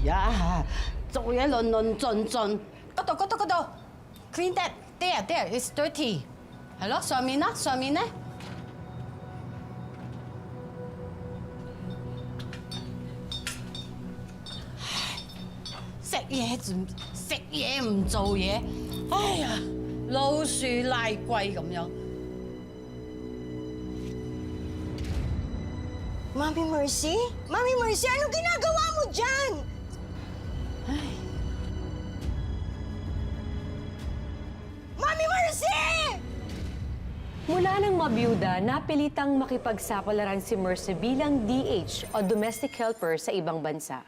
呀，做嘢論論盡盡，嗰度，clean that，there it's dirty，係咯，上面啦，上面咧。食嘢唔做嘢，哎呀，老鼠拉龜咁樣。Mami Mercy? Mami Mercy, ano ginagawa mo dyan? Ay. Mami Mercy! Mula nang mabiyuda, napilitang makipagsapalaran si Mercy bilang DH o domestic helper sa ibang bansa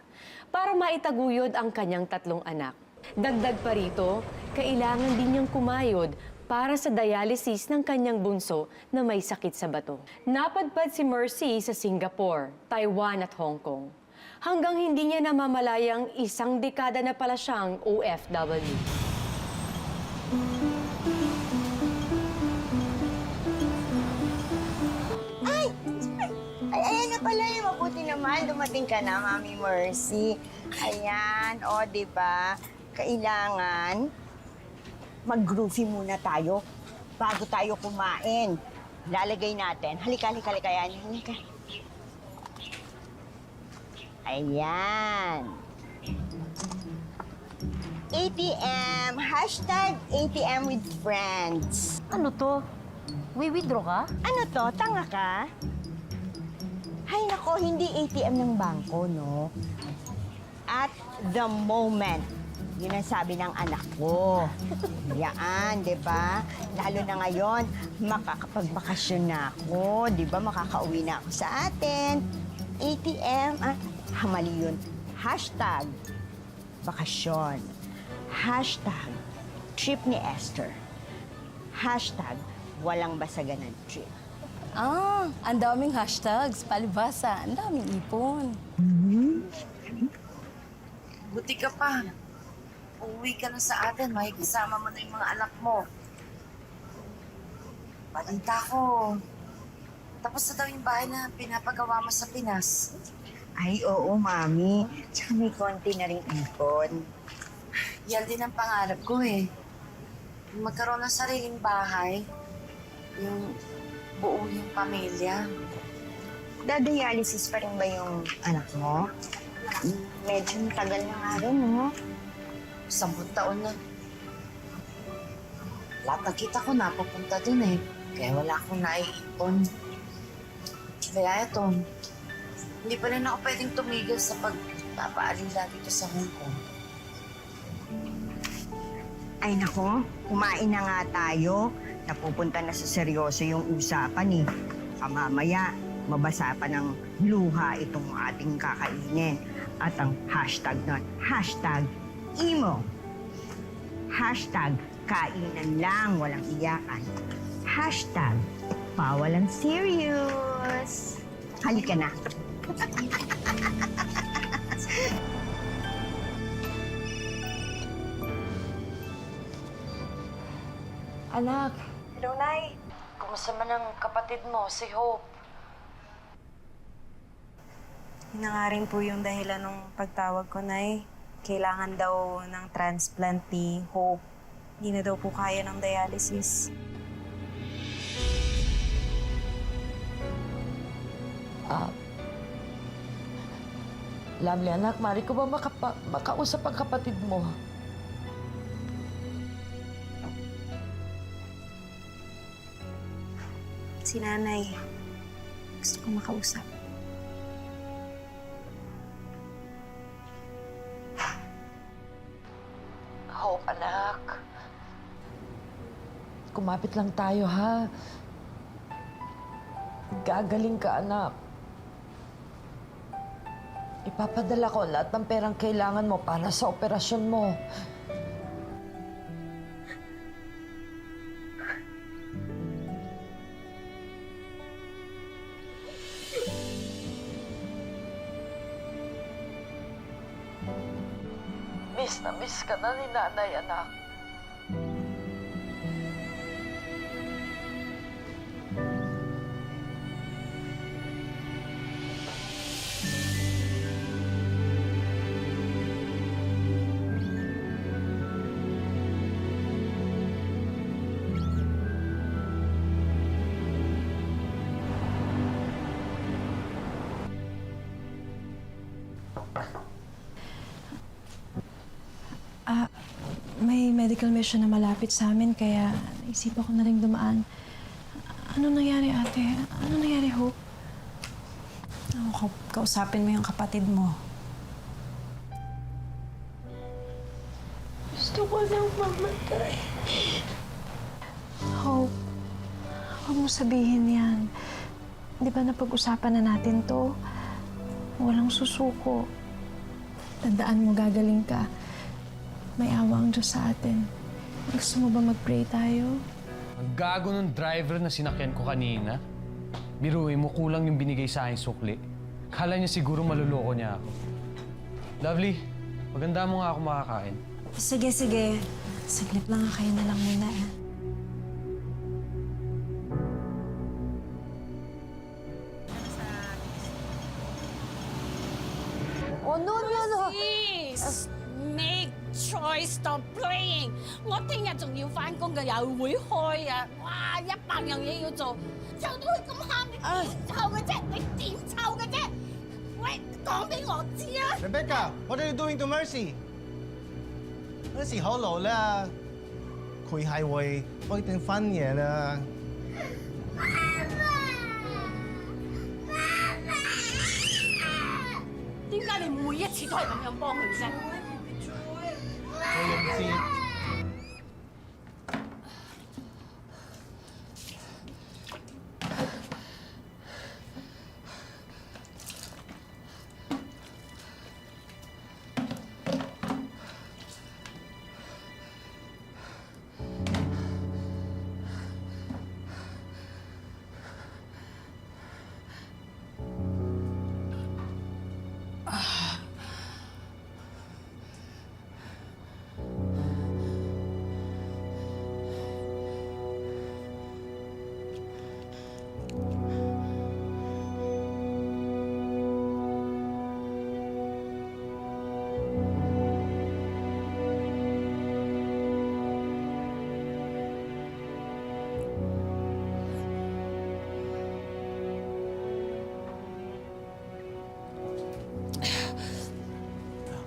para maitaguyod ang kanyang 3 anak. Dagdag pa rito, kailangan din niyang kumayod para sa dialysis ng kanyang bunso na may sakit sa bato. Napadpad si Mercy sa Singapore, Taiwan at Hong Kong. Hanggang hindi niya namamalayang 1 dekada na pala siyang OFW. Ay, ayan na pala yung mabuti naman. Dumating ka na, Mami Mercy. Ayan, o, diba? Kailangan mag-groovy muna tayo bago tayo kumain. Lalagay natin. Halika. Yan. Halika. Ayan. ATM. #ATM with friends. Ano to? Wi-withdraw ka? Ano to? Tanga ka? Hay nako, hindi ATM ng bangko, no? At the moment. Yun ang sabi ng anak ko. Yan, di ba? Lalo na ngayon, makakapagbakasyon na ako. Di ba? Makakauwi na ako sa atin. ATM, mali yun. #bakasyon. #trip ni Esther. #walang basagan ng trip. Ang daming hashtags, palibasa, ang daming ipon. Buti ka pa. Uuwi ka na sa atin, makikisama mo na yung mga anak mo. Balita ko, tapos na daw yung bahay na pinapagawa mo sa Pinas. Ay, oo, Mami. Tsaka may konti na rin ipon. Yan din ang pangarap ko eh. Magkaroon ng sariling bahay, yung buo yung pamilya. Dadialysis pa rin ba yung anak mo? Medyo matagal na nga rin, no? 10 taon na. Lahat ng kita ko napupunta dun eh. Kaya wala akong naiipon. Kaya eto, hindi pa rin ako pwedeng tumigil sa pagpapaalila dito sa Hong Kong. Ay, nako. Kumain na nga tayo. Napupunta na sa seryoso yung usapan, eh. Mamaya, mabasa pa ng luha itong ating kakainin. At ang hashtag nun, #imo. #kainan lang, walang iyakan. #pawalang serious. Halika na. Anak, Hello, Nay. kumusta man ang kapatid mo, si Hope? Yun na nga rin po yung dahilan ng pagtawag ko, Nay. Kailangan daw ng transplant ni Hope. Hindi na daw po kaya ng dialysis. Lovely anak, mari ko ba makausap ang kapatid mo? Si Nanay. Gusto ko makausap. Hope, anak. Kumapit lang tayo, ha? Gagaling ka, anak. Ipapadala ko lahat ng perang kailangan mo para sa operasyon mo. Miss na miss ka na ni Nanay, anak. May medical mission na malapit sa amin, kaya naisipan ko na rin dumaan. Ano nangyari, ate? Ano nangyari, Hope? Kausapin mo yung kapatid mo. Gusto ko nang mamatay. Hope, huwag mo sabihin yan. Di ba napag-usapan na natin to? Walang susuko. Tandaan mo, gagaling ka. May awa ang Diyos sa atin. Gusto mo ba mag-pray tayo? Ang gago ng driver na sinakyan ko kanina. Biruin mo, kulang yung binigay sa akin sukli. Kala niya siguro maluloko niya ako. Lovely, maganda mo nga ako makakain. Sige, sige. Saglit lang, kayo na lang muna eh. Oh, no, no, no. Please make choice stop playing。我聽日仲要翻工嘅，又會開啊！哇，100樣嘢要做，湊到佢咁喊，你點湊嘅啫？你點湊嘅啫？喂，講俾我知啊！ Rebecca, what are you doing to Mercy? Mercy 好老啦，佢係會開定分嘢啦。點解你每一次都係咁樣幫佢啫？我唔知。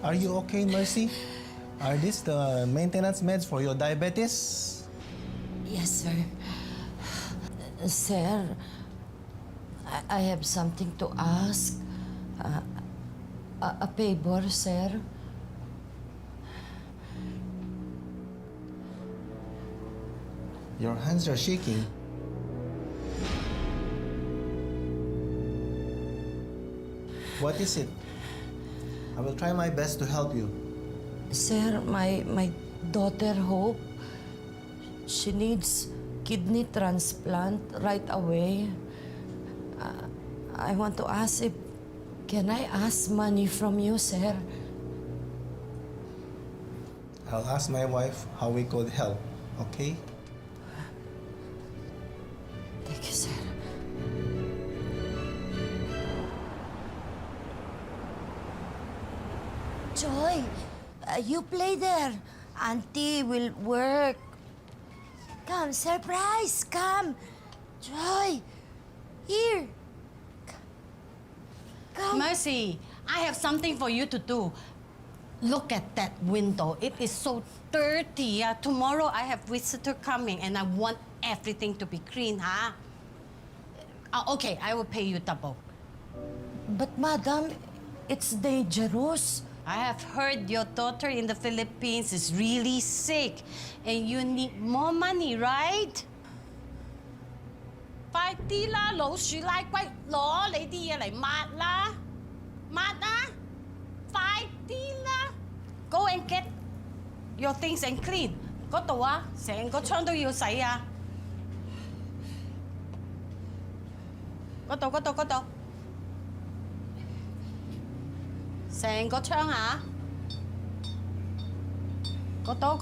Are you okay, Mercy? Are these the maintenance meds for your diabetes? Yes, sir. Sir, I have something to ask. A favor, sir. Your hands are shaking. What is it? I will try my best to help you. Sir, my daughter Hope, she needs kidney transplant right away. I want to ask if, can I ask money from you, sir? I'll ask my wife how we could help, okay? Thank you, sir. Joy, you play there. Auntie will work. Come, surprise, come. Joy, here. Come. Mercy, I have something for you to do. Look at that window. It is so dirty. Tomorrow I have visitor coming and I want everything to be clean, huh? Okay, I will pay you double. But, madam, it's dangerous. I have heard your daughter in the Philippines is really sick and you need more money, right? 快啲啦，老鼠拉龜，攞你啲嘢嚟抹啦，抹啊！快啲啦 ！Go and get your things and clean。嗰度啊，成個窗都要洗啊！嗰度，成個窗啊！嗰度，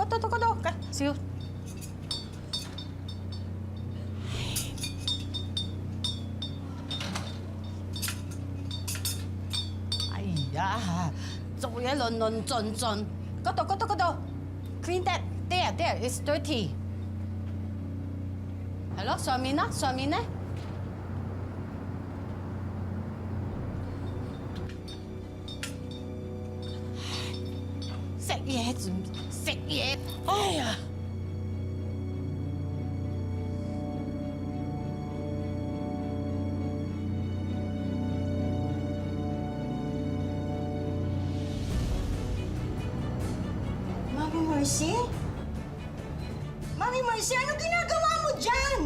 笑。哎呀，做嘢論盡。嗰度 ，clean that there it's dirty。係咯，上面呢？嘢，仲食嘢，哎呀！ Mami Mercy? Mami Mercy, ano ginagawa mo dyan?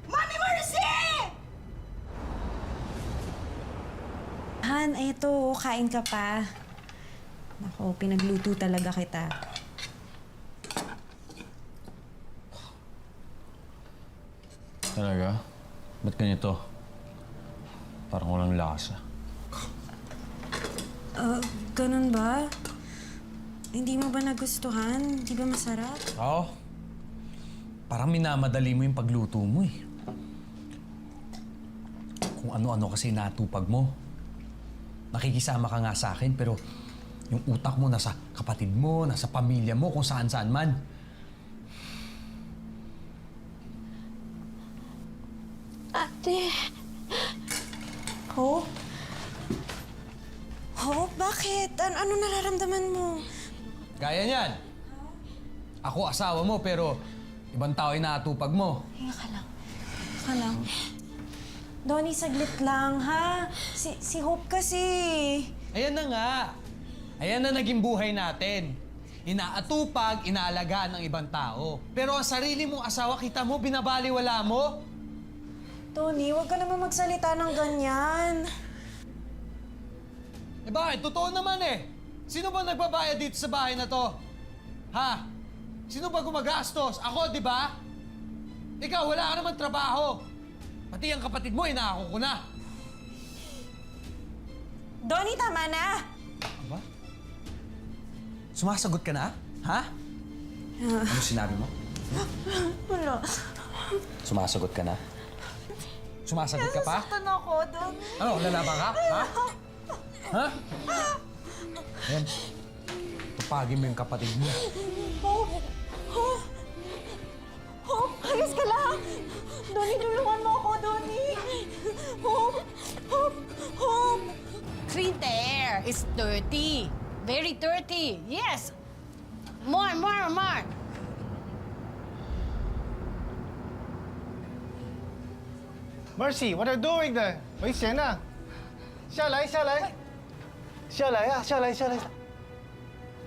Mami Mercy! Han, eto, kain ka pa. Nako, pinagluto talaga kita. Talaga? Ba't ganito? Parang walang lasa. Ganun ba? Hindi mo ba nagustuhan? Di ba masarap? Oo. Parang minamadali mo yung pagluto mo eh. Kung ano-ano kasi natupag mo. Nakikisama ka nga sa akin pero yung utak mo nasa kapatid mo, nasa pamilya mo, kung saan-saan man. Ate, Hope? Hope, bakit? Ano nararamdaman mo? Gaya niyan. Ako asawa mo pero ibang tao yung natupag mo. Hinga ka lang. Hinga ka lang. Donnie, saglit lang, ha? Si Hope kasi. Ayan na nga. Ayan na naging buhay natin. Inaatupag, inaalagaan ng ibang tao. Pero ang sarili mong asawa, kita mo, binabaliwala mo. Tony, huwag ka naman magsalita ng ganyan. Eh bakit? Totoo naman eh. Sino ba nagbabayad dito sa bahay na to? Ha? Sino ba gumagastos? Ako, di ba? Ikaw, wala ka naman trabaho. Pati ang kapatid mo, inaako ko na. Donnie, tama na! Aba? Sumasagot ka na? Ha? Ano sinabi mo? Wala. Sumasagot ka na? Sumasagot ka pa? Nasasaktan ako, Donnie. Ano, lalaban ka? Ha? Ha? Ayan. Tupagin mo yung kapatid mo. Hope! Hope! Hope! Ayos ka lang! Donnie, tulungan mo ako, Donnie! Hope! Hope! Hope! clean the air. It's dirty. Very dirty. Yes. More. Mercy, what are you doing there? 危险啊！下来，下来，下来啊，下来，下来，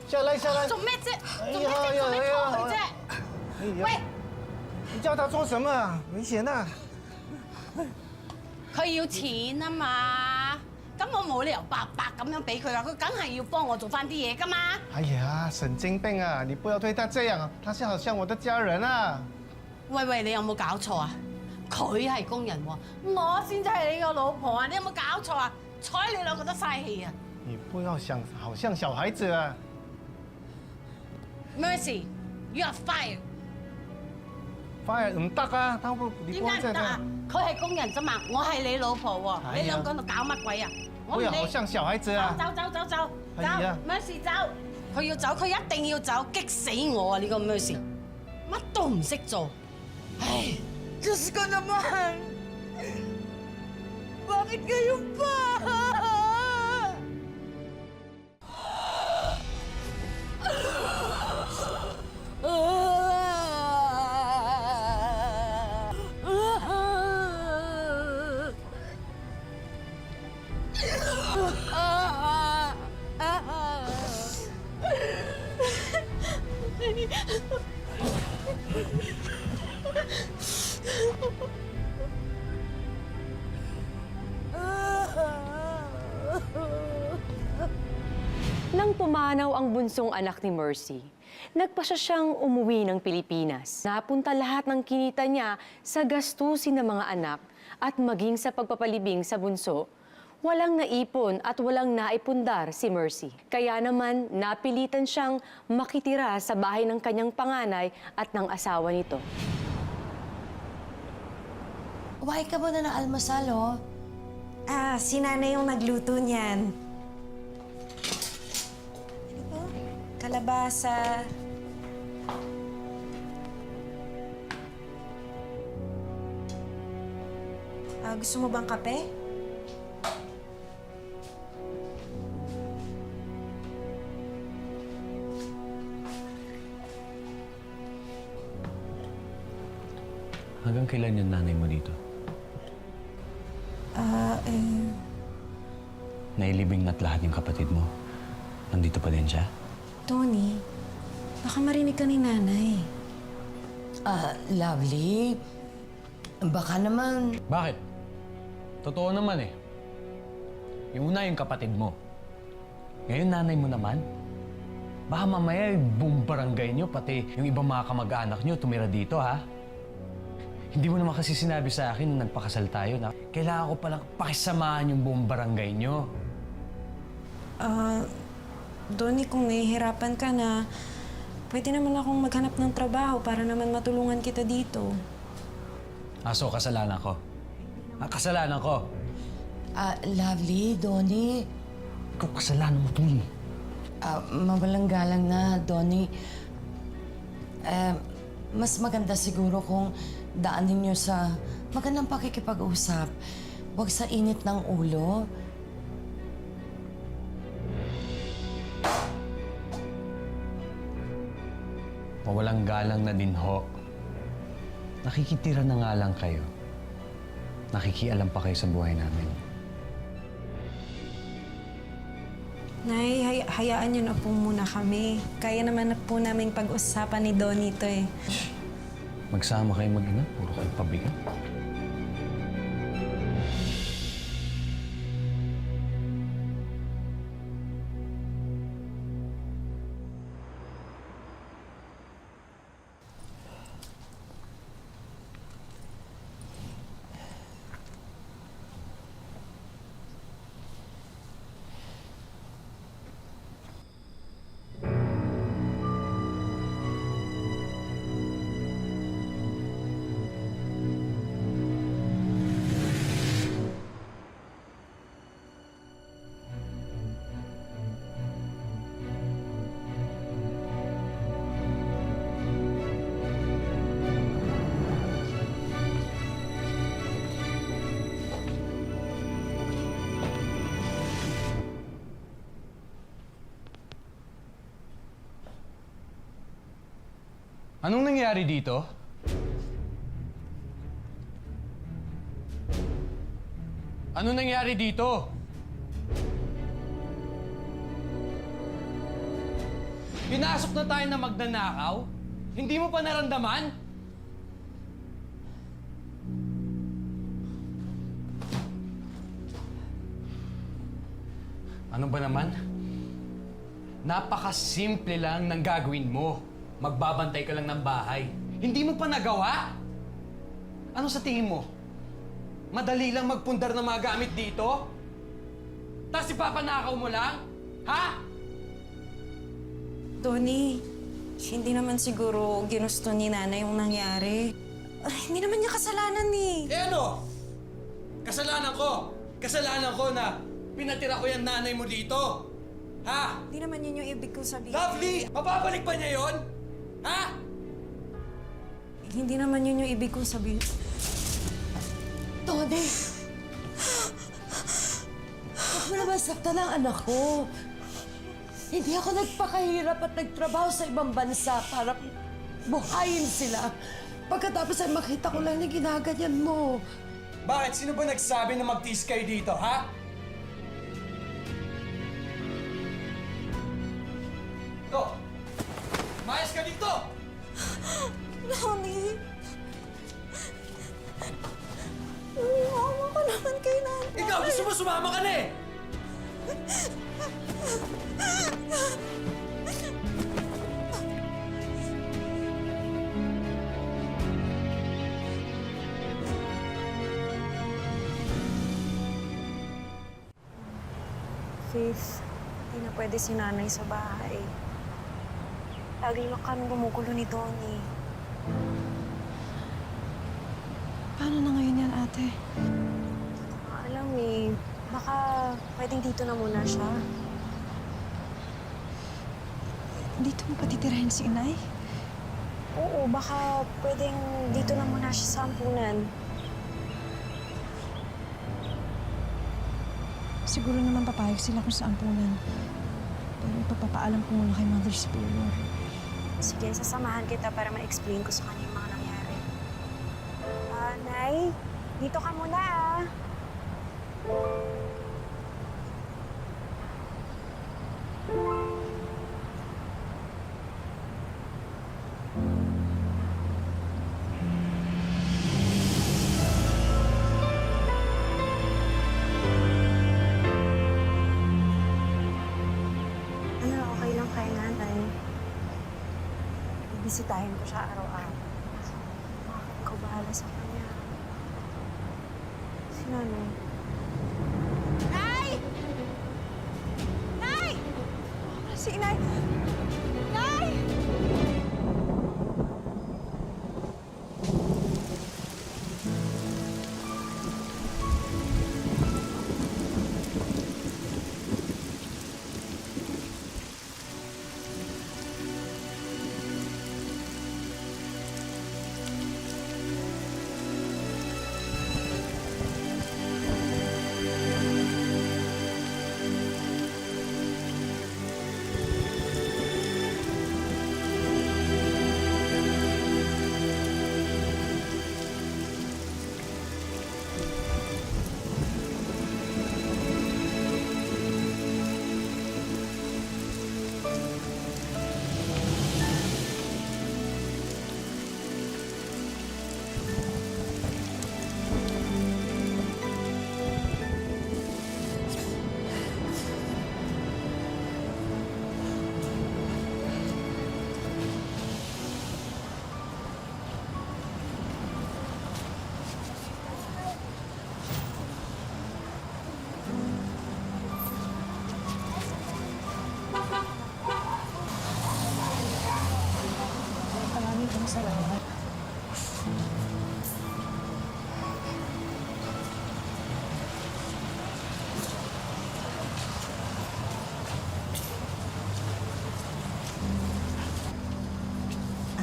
下来，下来！做咩啫？做咩哎呀啫？做咩哎呀拖佢啫？哎呀喂，你叫他做什麼啊？危險啊！佢要錢啊嘛，咁我冇理由白白咁樣俾佢啊，佢梗係要幫我做翻啲嘢噶嘛。哎呀，神經病啊！你不要對他這樣啊，他是好像我的家人啊！喂，你有冇搞錯啊？佢係工人喎，我先至係你個老婆啊！你有冇搞錯啊？睬你兩個都嘥氣啊你不要想好像小孩子啊！ ！Mercy，you are fired。 反而唔得啊！他會你點光這他解唔得啊？佢係工人啫嘛，我係你老婆喎，哎呀你兩個喺度搞乜鬼啊？我不唔理。要好像小孩子啊！走哎呀，Mercy 走，佢要走，佢一定要走，激死我啊！呢個 Mercy，乜都唔識做，唉。Diyos ko naman! Bakit kayo pa? Nang pumanaw ang bunsong anak ni Mercy, nagpasya siyang umuwi ng Pilipinas. Napunta lahat ng kinita niya sa gastusin ng mga anak at maging sa pagpapalibing sa bunso. Walang naipon at walang naipundar si Mercy. Kaya naman napilitan siyang makitira sa bahay ng kanyang panganay at ng asawa nito. Kumain ka ba na ng almusal, oh? Si nanay yung nagluto niyan. Ano ba? Kalabasa. Gusto mo bang kape? Hanggang kailan yung nanay mo dito? Nailibing na't lahat yung kapatid mo. Nandito pa din siya? Tony, baka marinig ka ni nanay. Lovely. Baka naman... Bakit? Totoo naman eh. Yung una yung kapatid mo. Ngayon nanay mo naman. Baka mamaya yung buong barangay nyo, pati yung ibang mga kamag-anak nyo tumira dito, ha? Hindi mo naman kasi sinabi sa akin nung nagpakasal tayo na kailangan ko palang pakisamahan yung buong barangay nyo. Donnie, kung nahihirapan ka na, pwede naman akong maghanap ng trabaho para naman matulungan kita dito. So kasalanan ko. Kasalanan ko. Lovely, Donnie. Ikaw kasalanan mo, Tuli. Mawalang galang na, Donnie. Mas maganda siguro kung daanin niyo sa magandang pakikipag-usap. Huwag sa init ng ulo. Mawalang galang na din ho. Nakikitira na nga lang kayo. Nakikialam pa kayo sa buhay namin. Nay, hayaan niyo na po muna kami. Kaya naman na po namin pag-usapan ni Donnie to eh. Magsama kayo mag-ina. Puro kayo pabigat. Anong nangyari dito? Anong nangyari dito? Pinasok na tayo na magnanakaw? Hindi mo pa naramdaman? Ano ba naman? Napakasimple lang ng gagawin mo. Magbabantay ka lang ng bahay. Hindi mo pa nagawa? Ano sa tingin mo? Madali lang magpundar ng mga gamit dito? Tapos ipapanakaw mo lang? Ha? Donnie, hindi naman siguro ginusto ni nanay yung nangyari. Hindi naman niya kasalanan eh. Eh ano? Kasalanan ko! Kasalanan ko na pinatira ko yung nanay mo dito! Ha? Hindi naman yun yung ibig kong sabihin. Lovely! Mababalik ba niya yon? Ha? Hindi naman yun yung ibig kong sabihin. Tony! Huwag mo naman saktan ang anak ko. Hindi ako nagpakahirap at nagtrabaho sa ibang bansa para buhayin sila. Pagkatapos ay makita ko lang na ginaganyan mo. Bakit? Sino ba nagsabi na magtiis kayo dito, ha? Ito! Mayas ka dito! Donnie! Umawa ka naman kay nanay. Ikaw! Gusto mo sumama ka na eh! Faith, hindi na pwede si nanay sa bahay. Lagi lang kami gumugulo ni Donnie. Paano na ngayon yan, ate? Alam eh, baka pwedeng dito na muna siya. Dito mo patitirahin si inay? Oo, baka pwedeng dito na muna siya sa ampunan. Siguro naman papayag sila kung saan punan. Pero ipapapaalam ko muna kay Mother Superior. Sige, sasamahan kita para ma-explain ko sa kanya yung mga nangyari. Nay, dito ka muna ah. Ano, okay lang kay nanay. Bibisitahin ko siya araw-araw. Ikaw bahala sa kanya. Si nanay. Nay! Nay! Si Inay! Nay!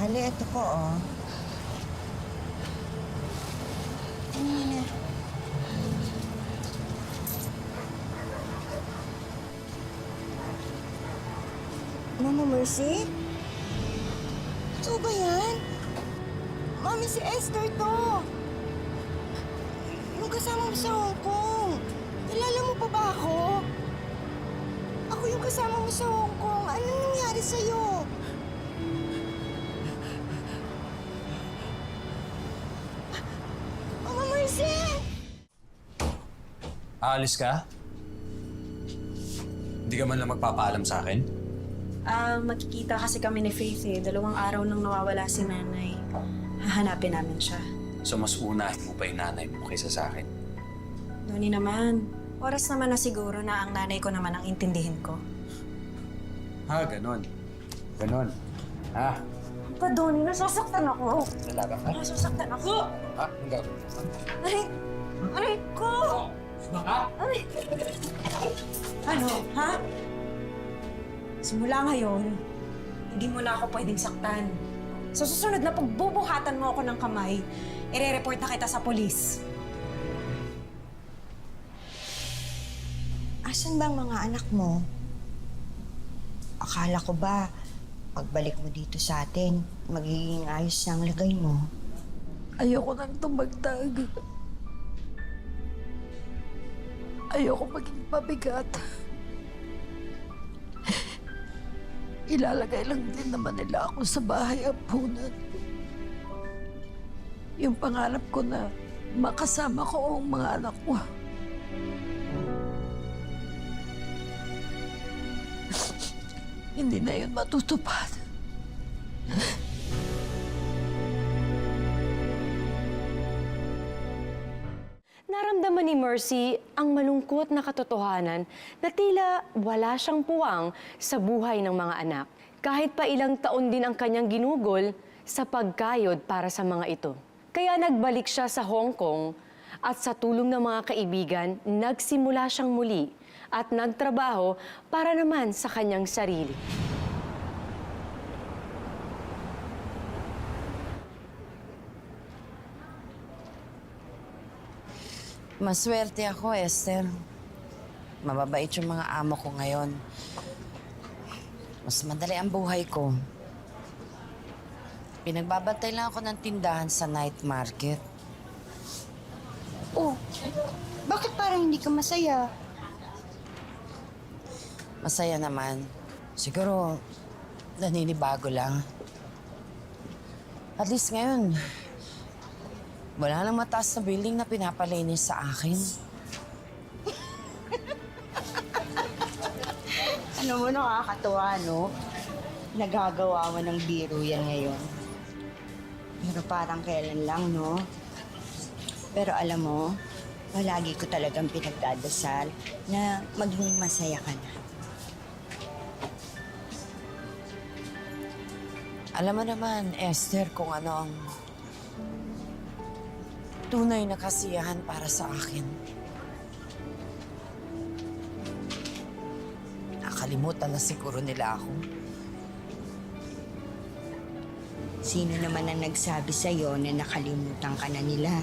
Ali, ito po, oh. Tingnan na. Mama Mercy? Ito ba yan? Mami, si Esther to. Yung kasama mo sa Hong Kong. Kilala mo pa ba ako? Ako yung kasama mo sa Hong Kong. Anong nangyari sa'yo? Mama Mercy! Aalis ka? Hindi ka man lang magpapaalam sa akin? Magkikita kasi kami ni Faith eh. 2 araw nang nawawala si nanay. Hahanapin namin siya. So mas unahin mo pa yung nanay mo kaysa sa akin? Doni naman, oras naman na siguro na ang nanay ko naman ang intindihin ko. Ha, ganon. Ganon. Ha? Pa, Doni, nasasaktan ako. Lalaga ka? Nasasaktan ako. Ha? Ang gagawin? Aray! Aray ko! Aray! Ano, ha? Simula ngayon, hindi mo na ako pwedeng saktan. Sa susunod na pagbubuhatan mo ako ng kamay, ire-report na kita sa polis. Asan ba ang mga anak mo? Akala ko ba, pagbalik mo dito sa atin, magiging ayos na ang lagay mo? Ayoko nang tumagtag. Ayoko maging pabigat. Ilalagay lang din naman nila ako sa bahay ampunan. Yung pangarap ko na makasama ko ang mga anak ko. Hindi na yun matutupad. Naramdaman ni Mercy ang malungkot na katotohanan na tila wala siyang puwang sa buhay ng mga anak. Kahit pa ilang taon din ang kanyang ginugol sa pagkayod para sa mga ito. Kaya nagbalik siya sa Hong Kong at sa tulong ng mga kaibigan, nagsimula siyang muli at nagtrabaho para naman sa kanyang sarili. Maswerte ako, Esther. Mababait yung mga amo ko ngayon. Mas madali ang buhay ko. Pinagbabantay lang ako ng tindahan sa night market. hindi ka masaya? Masaya naman. Siguro, naninibago lang. At least ngayon, wala nang mataas na building na pinapalinis sa akin. Ano mo, nakakatuwa, no? Nagagawa mo ng biro yan ngayon. Pero parang kailan lang, no? Pero alam mo, palagi ko talagang pinagdadasal na maging masaya ka na. Alam mo naman, Esther, kung ano ang tunay na kasiyahan para sa akin. Nakalimutan na siguro nila ako. Sino naman ang nagsabi sa'yo na nakalimutan ka na nila?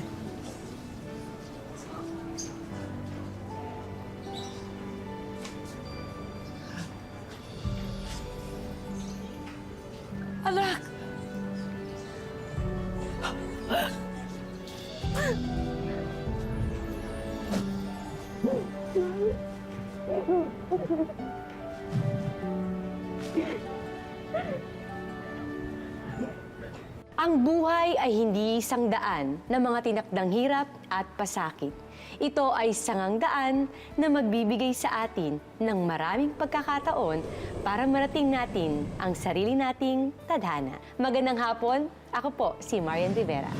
Anak! Ang buhay ay hindi isang daan na mga tinakdang hirap at pasakit. Ito ay sangang daan na magbibigay sa atin ng maraming pagkakataon para marating natin ang sarili nating tadhana. Magandang hapon, ako po si Marian Rivera.